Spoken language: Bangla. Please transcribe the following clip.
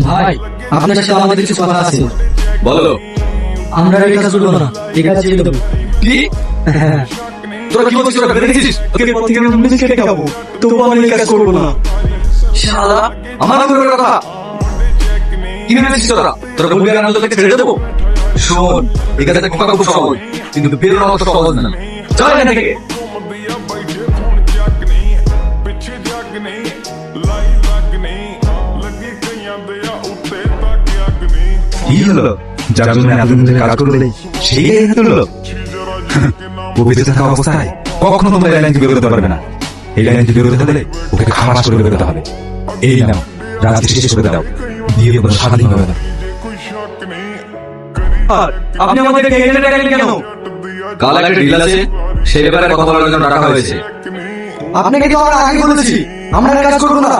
ভাই, আপনার সাথে আমাদের কিছু কথা আছে। বলো। আমরা এই কাজ করবো না, এই কাজ ছেড়ে দেবো। কি? হ্যাঁ, তোরা কি বলছিস? তোরা বেঁধে গেছিস? আজকের পর থেকে আমরা মিল কেটে খাবো, তবুও আমরা এই কাজ করবো না। শালা, আমার উপরে কথা কি ভেবেছিস তোরা? তোরা বলবি আর আমি তোদেরকে ছেড়ে দেবো? শোন, এই কাজটা খোকা খুব সহজ, কিন্তু বেরোনো অত সহজ না। চল এখান থেকে। কি হলো? যার জন্য এতদিন ধরে কাজ করলে সেই লাইন তুললো। ও বেঁচে থাকা অবস্থায় কখনো তোমরা এই লাইন থেকে বেরোতে পারবে না। এই লাইন থেকে বেরোতে হলে ওকে খালাস করে বেরোতে হবে। এই নাও, রাজকে শেষ করে দাও, দিয়ে তোমরা স্বাধীন হবে না। আর আপনি আমাদেরকে এখানে ডাকলেন কেন? কাল একটা ডিল আছে, সেই ব্যাপারে কথা বলার জন্য ডাকা হয়েছে। আপনাকে তো আমরা আগে বলেছি আমরা এই কাজ করবো না।